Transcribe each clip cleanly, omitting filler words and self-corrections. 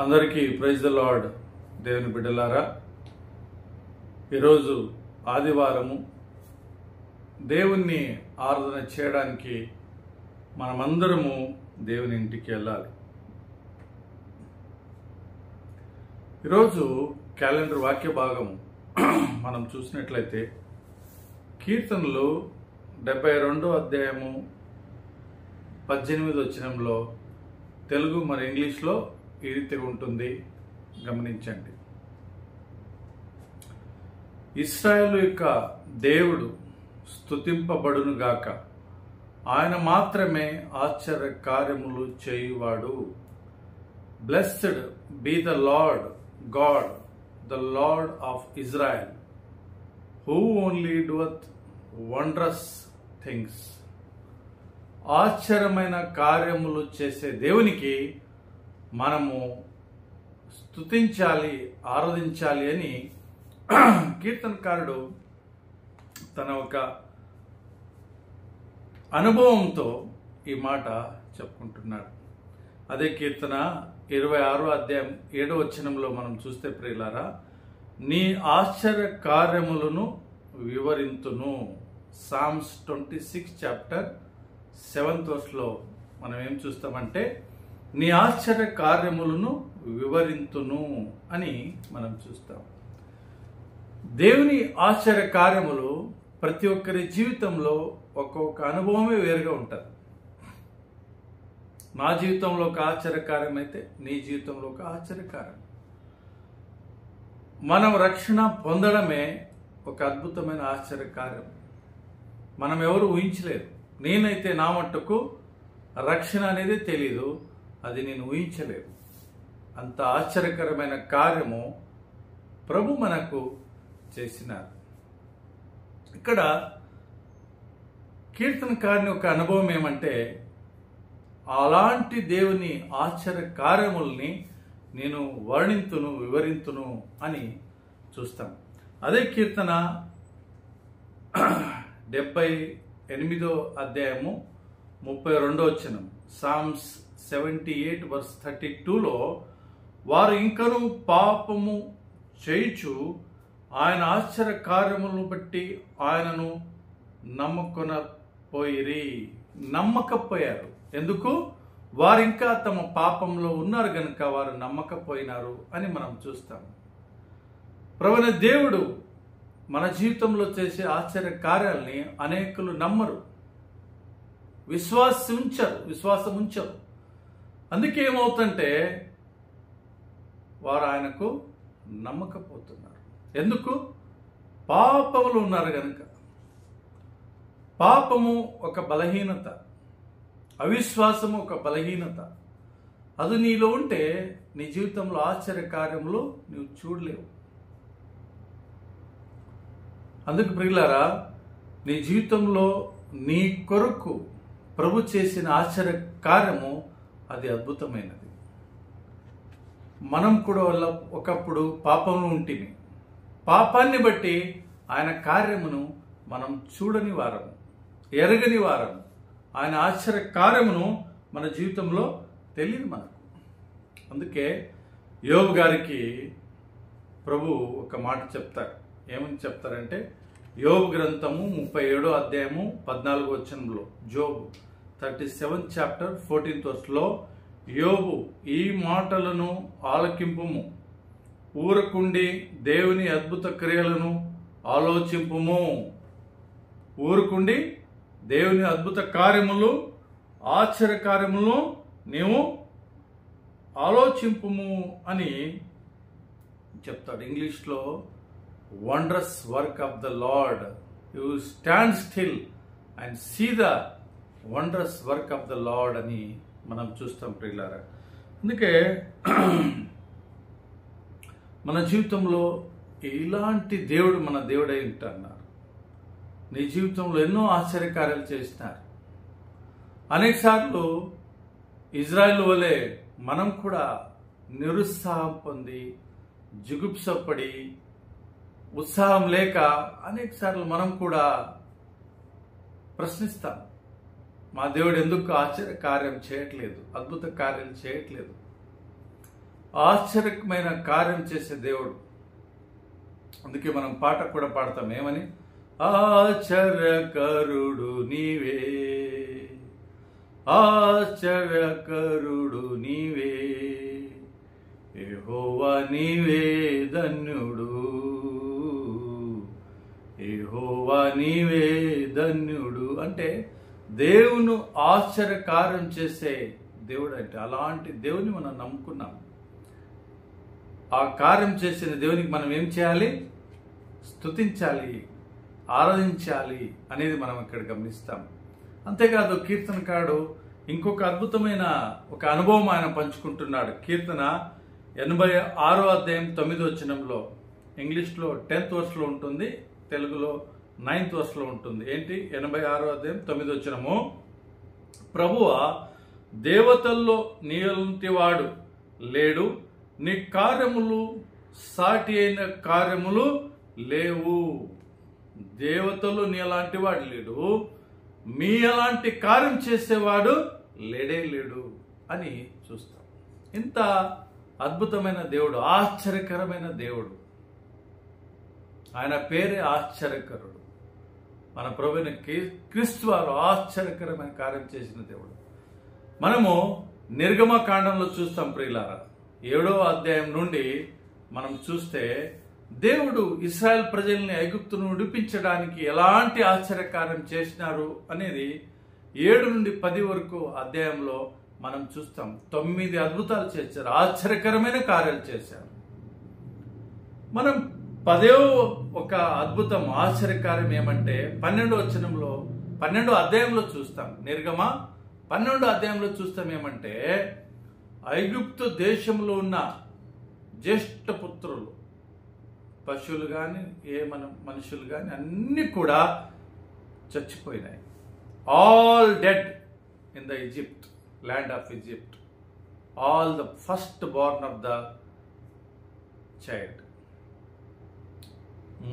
అందరికీ praise the lord. దేవుని బిడ్డలారా, ఈరోజు ఆదివారము. దేవుణ్ణి ఆరాధన చేయడానికి మనమందరము దేవుని ఇంటికి వెళ్ళాలి. ఈరోజు క్యాలెండర్ వాక్య భాగము మనం చూసినట్లయితే కీర్తనలు 72వ అధ్యాయము 18వ వచనంలో తెలుగు మరి ఇంగ్లీష్లో ఈ రీతిగా ఉంటుంది, గమనించండి. ఇశ్రాయేలు యొక్క దేవుడు స్తుతింపబడును గాక, ఆయన మాత్రమే ఆశ్చర్య కార్యములు చేయువాడు. Blessed be the Lord God, the Lord of Israel, who only doeth wondrous things. ఆశ్చర్యమైన కార్యములు చేసే దేవునికి మనము స్తుతించాలి, ఆరాధించాలి అని కీర్తనకారుడు తన ఒక అనుభవంతో ఈ మాట చెప్పుకుంటున్నాడు. అదే కీర్తన 26వ అధ్యాయం 7వ వచనంలో మనం చూస్తే, ప్రియులారా, నీ ఆశ్చర్య కార్యములను వివరింతును. సామ్స్ 26 చాప్టర్ 7th వర్స్లో మనం ఏం చూస్తామంటే, నీ ఆశ్చర్య కార్యములను వివరింతును అని మనం చూస్తాం. దేవుని ఆశ్చర్య కార్యములు ప్రతి ఒక్కరి జీవితంలో ఒక్కొక్క అనుభవమే వేరుగా ఉంటుంది. నా జీవితంలో ఒక ఆశ్చర్యకార్యం అయితే నీ జీవితంలో ఒక ఆశ్చర్యకార్యం. మనం రక్షణ పొందడమే ఒక అద్భుతమైన ఆశ్చర్యకార్యం. మనం ఎవరు ఊహించలేరు. నేనైతే నా మట్టుకు రక్షణ అనేది తెలీదు, అది నేను ఊహించలేదు. అంత ఆశ్చర్యకరమైన కార్యము ప్రభు మనకు చేసినారు. ఇక్కడ కీర్తనకారుని ఒక అనుభవం ఏమంటే, అలాంటి దేవుని ఆశ్చర్య కార్యముల్ని నేను వర్ణింతును, వివరింతును అని చూస్తాం. అదే కీర్తన 78వ అధ్యాయము 32వ వచనం, సామ్స్ 78 verse 32లో, వారు ఇంకనూ పాపము చేయుచు ఆయన ఆశ్చర్య కార్యములను బట్టి ఆయనను నమ్మకపోయారు. ఎందుకు? వారు ఇంకా తమ పాపంలో ఉన్నారు గనుక వారు నమ్మకపోయినారు అని మనం చూస్తాం. ప్రభువైన దేవుడు మన జీవితంలో చేసే ఆశ్చర్య కార్యాలని అనేకులు నమ్మరు, విశ్వాసం ఉంచరు. అందుకే ఏమవుతుంటే వారు ఆయనకు నమ్మకపోతున్నారు. ఎందుకు? పాపములు ఉన్నారు కనుక. పాపము ఒక బలహీనత, అవిశ్వాసము ఒక బలహీనత. అది నీలో ఉంటే నీ జీవితంలో ఆశ్చర్య కార్యములు నువ్వు చూడలేవు. అందుకు ప్రియులారా, నీ జీవితంలో నీ కొరకు ప్రభు చేసిన ఆశ్చర్య కార్యము అది అద్భుతమైనది. మనం కూడా ఒకప్పుడు పాపంలో ఉంటిమి. పాపాన్ని బట్టి ఆయన కార్యమును మనం చూడని వారము, ఎరగని వారము. ఆయన ఆశ్చర్య కార్యమును మన జీవితంలో తెలియదు మనకు. అందుకే యోబు గారికి ప్రభు ఒక మాట చెప్తారు. ఏమని చెప్తారంటే, యోబు గ్రంథము 37వ అధ్యాయము 14వ వచనంలో, జోబు 37 చాప్టర్ 14th వర్స్లో, యోబు, ఈ మాటలను ఆలకింపుము, ఊరకుండి దేవుని అద్భుత క్రియలను ఆలోచింపుము. ఊరుకుండి దేవుని అద్భుత కార్యములు, ఆశ్చర్య కార్యములను నీవు ఆలోచింపుము అని చెప్తాడు. ఇంగ్లీష్లో wondrous work of the lord, you stand still and see the wondrous work of the lord అని మనం చూస్తాం ప్రియులారా. అందుకే మన జీవితంలో ఇలాంటి దేవుడు మన దేవుడై ఉంటున్నారు. నీ జీవితంలో ఎన్నో ఆశ్చర్యకార్యాలు చేసినారు. అనేక సార్లు ఇజ్రాయెల్ వలె మనం కూడా నిరుత్సాహం పొంది, జుగుప్సపడి, ఉత్సాహం లేక అనేక సార్లు మనం కూడా ప్రశ్నిస్తాం, మా దేవుడు ఎందుకు ఆశ్చర్య కార్యం చేయట్లేదు, అద్భుత కార్యం చేయట్లేదు. ఆశ్చర్యమైన కార్యం చేసే దేవుడు. అందుకే మనం పాట కూడా పాడతాం, ఏమని? ఆశ్చర్యకరుడు నీవే, ఆశ్చర్యకరుడు నీవే, యెహోవా నీవే ధన్యుడు, యెహోవా నీవే ధన్యుడు. అంటే దేవుని ఆశ్చర్యకార్యం చేసే దేవుడు. అంటే అలాంటి దేవుని మనం నమ్ముకున్నాం. ఆ కార్యం చేసిన దేవునికి మనం ఏం చేయాలి? స్తుతించాలి, ఆరాధించాలి అనేది మనం ఇక్కడ గమనిస్తాం. అంతేకాదు కీర్తనకారుడు ఇంకొక అద్భుతమైన ఒక అనుభవం ఆయన పంచుకుంటున్నాడు. కీర్తన 86వ అధ్యాయం 9వ వచనంలో, ఇంగ్లీష్లో 10th వర్స్లో ఉంటుంది, తెలుగులో 9th వర్స్లో ఉంటుంది. ఏంటి? 86వ అధ్యాయం 9వ వచనము, ప్రభువా దేవతల్లో నీలాంటి వాడు లేడు, నీ కార్యములు సాటి అయిన కార్యములు లేవు. దేవతలు నీలాంటి వాడు లేడు, మీ అలాంటి కార్యం చేసేవాడు లేడే లేడు అని చూస్తాం. ఇంత అద్భుతమైన దేవుడు, ఆశ్చర్యకరమైన దేవుడు. ఆయన పేరే ఆశ్చర్యకరుడు. మన ప్రభువైన క్రీస్తు వారు ఆశ్చర్యకరమైన కార్యం చేసిన దేవుడు. మనము నిర్గమకాండంలో చూస్తాం ప్రియులారా, 7వ అధ్యాయం నుండి మనం చూస్తే దేవుడు ఇశ్రాయేల్ ప్రజల్ని ఐగుప్తును విడిపించడానికి ఎలాంటి ఆశ్చర్యకార్యం చేసినారు అనేది 7 నుండి 10 వరకు అధ్యాయంలో మనం చూస్తాం. 9 అద్భుతాలు చేశారు, ఆశ్చర్యకరమైన కార్యాలు చేశారు. మనం 10వ ఒక అద్భుతం ఆశ్చర్యకార్యం ఏమంటే 12వ వచనంలో 12వ అధ్యాయంలో చూస్తాం. నిర్గమ 12వ అధ్యాయంలో చూస్తాం ఏమంటే, ఐగుప్తు దేశంలో ఉన్న జ్యేష్ఠ పుత్రులు, పశువులు కానీ మనుషులు కానీ అన్ని కూడా చచ్చిపోయినాయి. All dead in the Egypt, land of Egypt, all the first born of the child,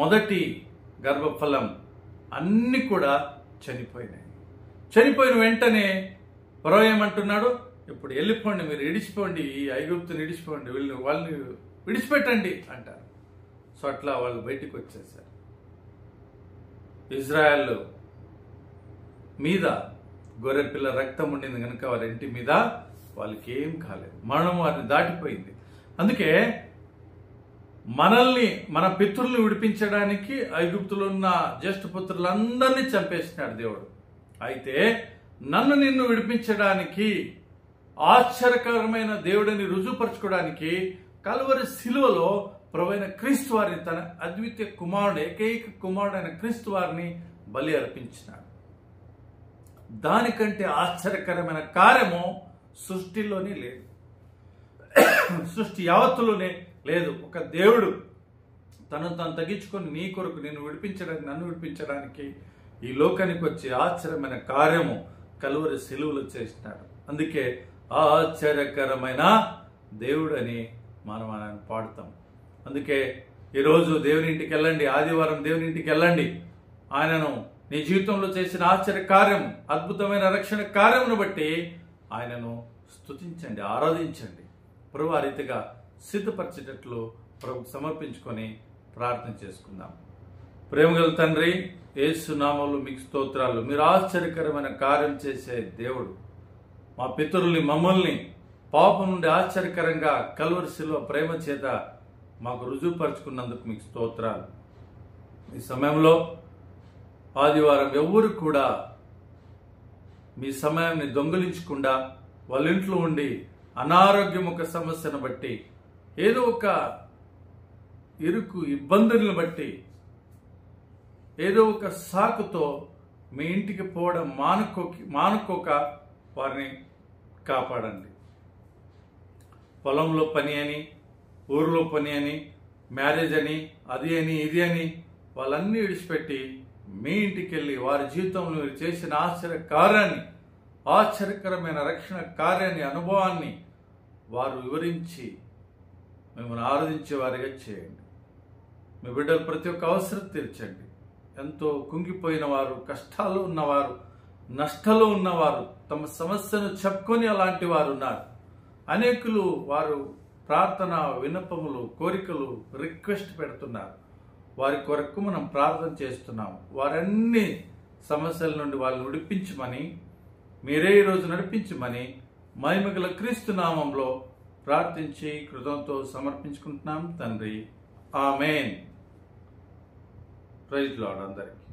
మొదటి గర్భఫలం అన్ని కూడా చనిపోయినాయి. చనిపోయిన వెంటనే ఫరో ఏమంటున్నాడు? ఇప్పుడు వెళ్ళిపోండి, మీరు విడిచిపోండి, ఈ ఐగుప్తుని విడిచిపోండి, వాళ్ళని విడిచిపెట్టండి అంటారు. సో అట్లా వాళ్ళు బయటికి వచ్చేసారు. ఇజ్రాయెల్ మీద గొర్రెపిల్ల రక్తం ఉండింది కనుక వారి ఇంటి మీద వాళ్ళకి ఏం కాలేదు, మరణం వారిని దాటిపోయింది. అందుకే మనల్ని, మన పితృల్ని విడిపించడానికి ఐగుప్తులో ఉన్న జ్యేష్ఠపుత్రులందరినీ చంపేసినాడు దేవుడు. అయితే నన్ను నిన్ను విడిపించడానికి, ఆశ్చర్యకరమైన దేవుడిని రుజువుపరచుకోవడానికి కల్వరి శిలువలో ప్రభువైన క్రీస్తు వారిని, తన అద్వితీయ కుమారుడు, ఏకైక కుమారుడైన క్రీస్తు వారిని బలి అర్పించినాడు. దానికంటే ఆశ్చర్యకరమైన కార్యము సృష్టిలోనే లేదు, సృష్టి యావత్తులోనే లేదు. ఒక దేవుడు తను తగ్గించుకొని నీ కొరకు నిన్ను విడిపించడానికి, నన్ను విడిపించడానికి ఈ లోకానికి వచ్చి ఆశ్చర్యమైన కార్యము కల్వరి శిలువలో చేసినాడు. అందుకే ఆశ్చర్యకరమైన దేవుడు అని మనం ఆయన పాడుతాం. అందుకే ఈరోజు దేవుని ఇంటికి వెళ్ళండి, ఆదివారం దేవుని ఇంటికి వెళ్ళండి. ఆయనను నీ జీవితంలో చేసిన ఆశ్చర్య కార్యం, అద్భుతమైన రక్షణ కార్యమును బట్టి ఆయనను స్తుతించండి, ఆరాధించండి. ప్రభు ఆ రీతిగా సిద్ధపరిచేటట్లు ప్రభుకు సమర్పించుకొని ప్రార్థన చేసుకుందాం. ప్రేమగల తండ్రి, యేసు నామములో మీకు స్తోత్రాలు. మీరు ఆశ్చర్యకరమైన కార్యం చేసే దేవుడు. మా పితరుల్ని, మమ్మల్ని పాపం నుండి ఆశ్చర్యకరంగా కల్వరి శిలువ ప్రేమ చేత మాకు రుజువుపరుచుకున్నందుకు మీకు స్తోత్రాలు. ఈ సమయంలో ఆదివారం ఎవరు కూడా మీ సమయాన్ని దొంగిలించకుండా వాళ్ళ ఇంట్లో ఉండి అనారోగ్యం ఒక సమస్యను బట్టి, ఏదో ఒక ఇరుకు ఇబ్బందులను బట్టి, ఏదో ఒక సాకుతో మీ ఇంటికి పోవడం మానుకోక వారిని కాపాడండి. పొలంలో పని అని, ఊరిలో పని అని, మ్యారేజ్ అని, అది అని, ఇది అని వాళ్ళన్నీ విడిచిపెట్టి మీ ఇంటికి వెళ్ళి వారి జీవితంలో మీరు చేసిన ఆశ్చర్య కార్యాన్ని, ఆశ్చర్యకరమైన రక్షణ కార్యాన్ని, అనుభవాన్ని వారు వివరించి మిమ్మల్ని ఆరాధించే వారిగా చేయండి. మీ బిడ్డలు ప్రతి ఒక్క అవసరం తీర్చండి. ఎంతో కుంగిపోయిన వారు, కష్టాల్లో ఉన్నవారు, నష్టంలో ఉన్నవారు, తమ సమస్యను చెప్పుకొని అలాంటి వారు ఉన్నారు. అనేకులు వారు ప్రార్థన విన్నపములు, కోరికలు, రిక్వెస్ట్ పెడుతున్నారు. వారి కొరకు మనం ప్రార్థన చేస్తున్నాం. వారన్ని సమస్యల నుండి వాళ్ళని విడిపించమని, మీరే ఈరోజు నడిపించమని మహిమగల క్రీస్తు నామంలో ప్రార్థించి కృతంతో సమర్పించుకుంటున్నాం తండ్రి. ఆమేన్. ప్రైజ్ లార్డ్ అందరికీ.